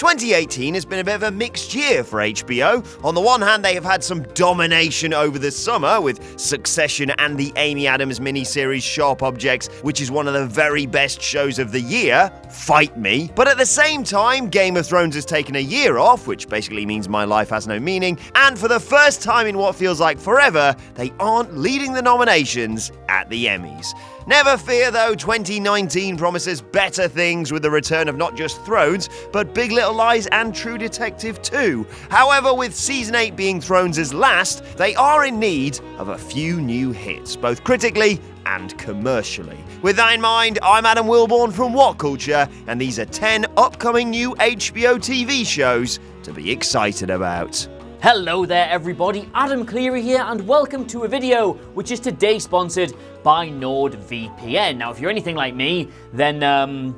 2018 has been a bit of a mixed year for HBO. On the one hand, they have had some domination over the summer with Succession and the Amy Adams miniseries Sharp Objects, which is one of the very best shows of the year. Fight me. But at the same time, Game of Thrones has taken a year off, which basically means my life has no meaning, and for the first time in what feels like forever, they aren't leading the nominations at the Emmys. Never fear though, 2019 promises better things with the return of not just Thrones, but Big Little Lies and True Detective 2. However, with Season 8 being Thrones' last, they are in need of a few new hits, both critically and commercially. With that in mind, I'm Adam Wilborn from What Culture, and these are 10 upcoming new HBO TV shows to be excited about. Hello there everybody, Adam Cleary here and welcome to a video which is today sponsored by NordVPN. Now if you're anything like me, then actually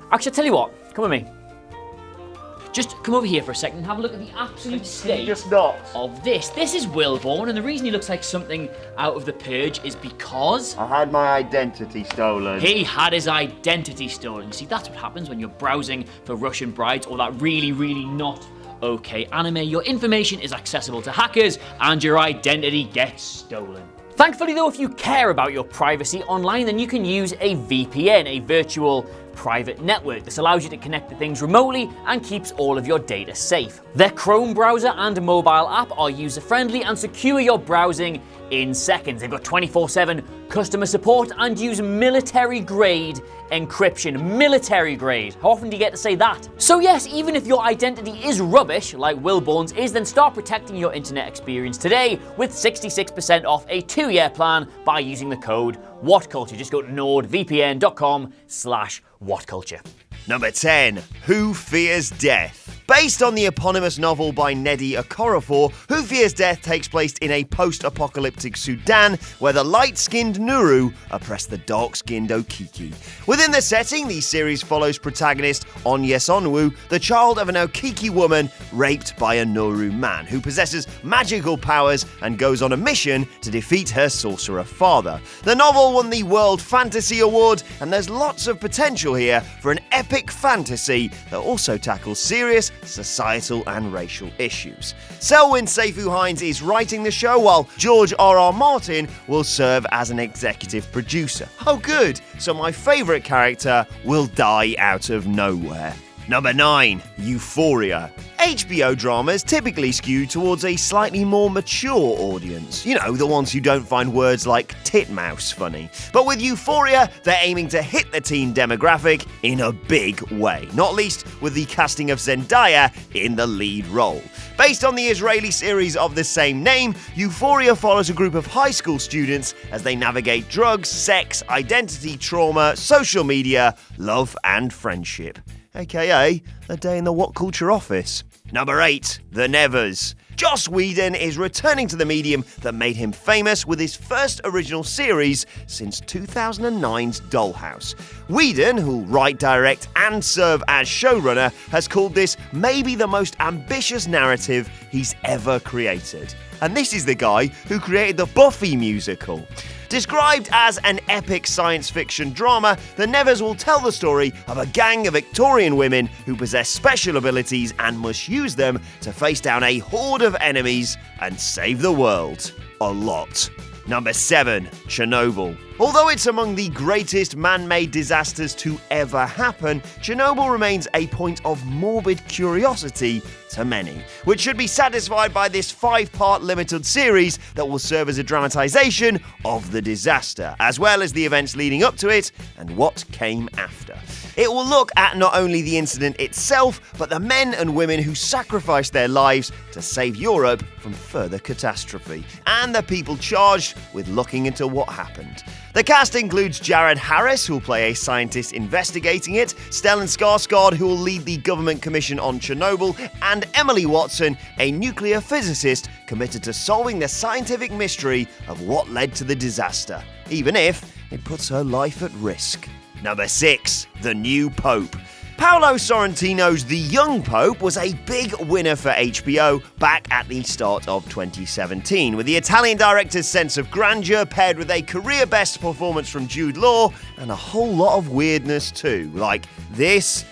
I'll tell you what, come with me. Just come over here for a second and have a look at the absolute state of this. This is Wilborn, and the reason he looks like something out of The Purge is because I had my identity stolen. He had his identity stolen. You see, that's what happens when you're browsing for Russian brides or that really not okay anime. Your information is accessible to hackers and your identity gets stolen. Thankfully though, if you care about your privacy online, then you can use a VPN, a virtual private network. This allows you to connect to things remotely and keeps all of your data safe. Their Chrome browser and mobile app are user-friendly and secure your browsing in seconds. They've got 24/7 customer support and use military-grade encryption. Military-grade. How often do you get to say that? So yes, even if your identity is rubbish, like Wilborn's is, then start protecting your internet experience today with 66% off a 2-year plan by using the code WhatCulture. Just go to nordvpn.com/whatculture. Number 10. Who Fears Death? Based on the eponymous novel by Nnedi Okorafor, Who Fears Death takes place in a post-apocalyptic Sudan where the light-skinned Nuru oppress the dark-skinned Okiki. Within the setting, the series follows protagonist Onyesonwu, the child of an Okiki woman raped by a Nuru man who possesses magical powers and goes on a mission to defeat her sorcerer father. The novel won the World Fantasy Award, and there's lots of potential here for an epic fantasy that also tackles serious societal and racial issues. Selwyn Seyfu-Hines is writing the show, while George R.R. Martin will serve as an executive producer. Oh good, so my favourite character will die out of nowhere. Number 9. Euphoria. HBO dramas typically skew towards a slightly more mature audience. You know, the ones who don't find words like titmouse funny. But with Euphoria, they're aiming to hit the teen demographic in a big way, not least with the casting of Zendaya in the lead role. Based on the Israeli series of the same name, Euphoria follows a group of high school students as they navigate drugs, sex, identity, trauma, social media, love and friendship. AKA a day in the What Culture office. Number 8. The Nevers. Joss Whedon is returning to the medium that made him famous with his first original series since 2009's Dollhouse. Whedon, who'll write, direct, and serve as showrunner, has called this maybe the most ambitious narrative he's ever created. And this is the guy who created the Buffy musical. Described as an epic science fiction drama, The Nevers will tell the story of a gang of Victorian women who possess special abilities and must use them to face down a horde of enemies and save the world. A lot. Number 7. Chernobyl. Although it's among the greatest man-made disasters to ever happen, Chernobyl remains a point of morbid curiosity to many, which should be satisfied by this 5-part limited series that will serve as a dramatization of the disaster, as well as the events leading up to it and what came after. It will look at not only the incident itself, but the men and women who sacrificed their lives to save Europe from further catastrophe, and the people charged with looking into what happened. The cast includes Jared Harris, who will play a scientist investigating it, Stellan Skarsgård, who will lead the government commission on Chernobyl, and Emily Watson, a nuclear physicist committed to solving the scientific mystery of what led to the disaster, even if it puts her life at risk. Number 6. The New Pope. Paolo Sorrentino's The Young Pope was a big winner for HBO back at the start of 2017, with the Italian director's sense of grandeur paired with a career-best performance from Jude Law and a whole lot of weirdness too, like this,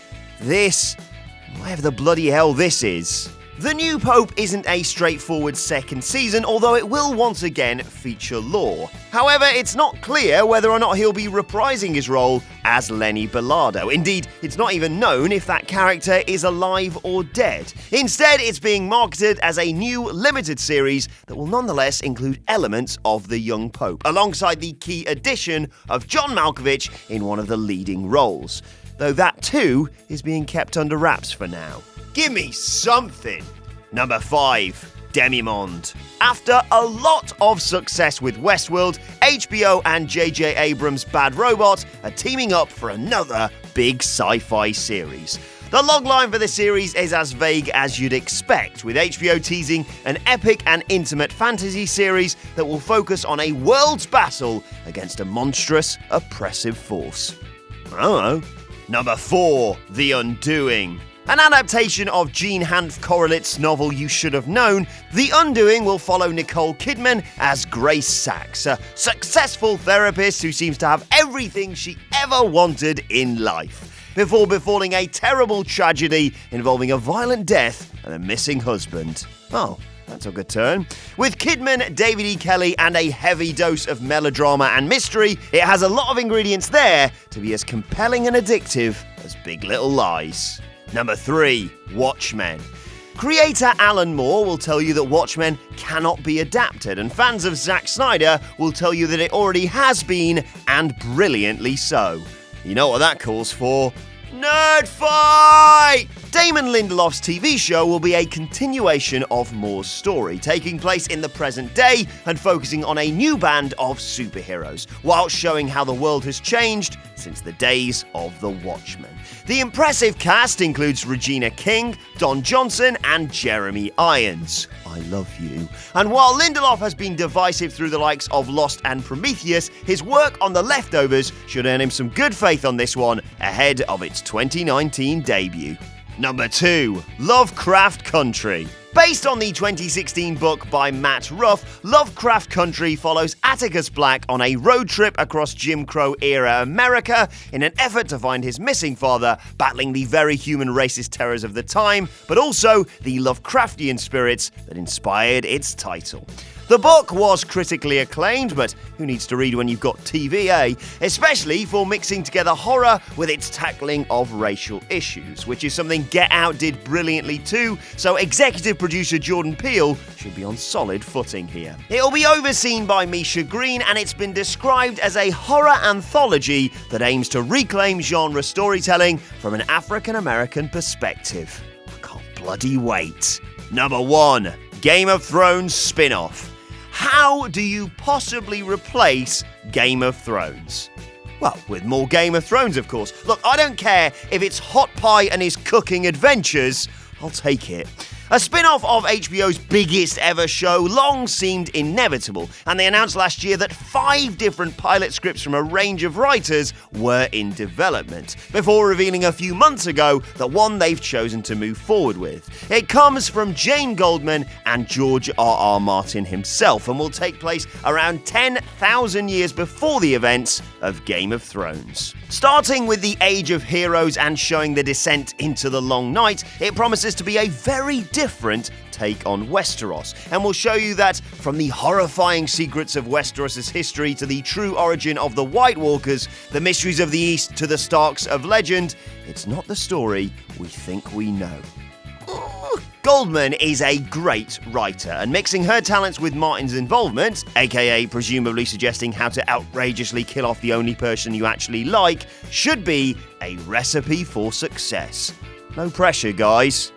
whatever the bloody hell this is. The New Pope isn't a straightforward second season, although it will once again feature lore. However, it's not clear whether or not he'll be reprising his role as Lenny Bellardo. Indeed, it's not even known if that character is alive or dead. Instead, it's being marketed as a new limited series that will nonetheless include elements of the young Pope, alongside the key addition of John Malkovich in one of the leading roles. Though that too is being kept under wraps for now. Give me something! Number 5. Demimonde. After a lot of success with Westworld, HBO and J.J. Abrams' Bad Robot are teaming up for another big sci-fi series. The logline for the series is as vague as you'd expect, with HBO teasing an epic and intimate fantasy series that will focus on a world's battle against a monstrous, oppressive force. Oh. Number 4. The Undoing. An adaptation of Jean Hanff Corralitz's novel You Should Have Known, The Undoing will follow Nicole Kidman as Grace Sachs, a successful therapist who seems to have everything she ever wanted in life, before befalling a terrible tragedy involving a violent death and a missing husband. Oh, that took a turn. With Kidman, David E. Kelly, and a heavy dose of melodrama and mystery, it has a lot of ingredients there to be as compelling and addictive as Big Little Lies. Number 3. Watchmen. Creator Alan Moore will tell you that Watchmen cannot be adapted, and fans of Zack Snyder will tell you that it already has been, and brilliantly so. You know what that calls for? Nerd fight! Damon Lindelof's TV show will be a continuation of Moore's story, taking place in the present day and focusing on a new band of superheroes, while showing how the world has changed since the days of the Watchmen. The impressive cast includes Regina King, Don Johnson, and Jeremy Irons. I love you. And while Lindelof has been divisive through the likes of Lost and Prometheus, his work on The Leftovers should earn him some good faith on this one ahead of its 2019 debut. Number 2. Lovecraft Country. Based on the 2016 book by Matt Ruff, Lovecraft Country follows Atticus Black on a road trip across Jim Crow-era America in an effort to find his missing father, battling the very human racist terrors of the time, but also the Lovecraftian spirits that inspired its title. The book was critically acclaimed, but who needs to read when you've got TV, eh? Especially for mixing together horror with its tackling of racial issues, which is something Get Out did brilliantly too, so executive producer Jordan Peele should be on solid footing here. It'll be overseen by Misha Green, and it's been described as a horror anthology that aims to reclaim genre storytelling from an African-American perspective. I can't bloody wait. Number 1. Game of Thrones spin-off. How do you possibly replace Game of Thrones? Well, with more Game of Thrones, of course. Look, I don't care if it's Hot Pie and his cooking adventures. I'll take it. A spin-off of HBO's biggest ever show long seemed inevitable, and they announced last year that 5 different pilot scripts from a range of writers were in development, before revealing a few months ago the one they've chosen to move forward with. It comes from Jane Goldman and George R.R. Martin himself, and will take place around 10,000 years before the events of Game of Thrones. Starting with the Age of Heroes and showing the descent into the Long Night, it promises to be a very different take on Westeros, and will show you that from the horrifying secrets of Westeros' history to the true origin of the White Walkers, the mysteries of the East to the Starks of legend, it's not the story we think we know. Goldman is a great writer, and mixing her talents with Martin's involvement, aka presumably suggesting how to outrageously kill off the only person you actually like, should be a recipe for success. No pressure, guys.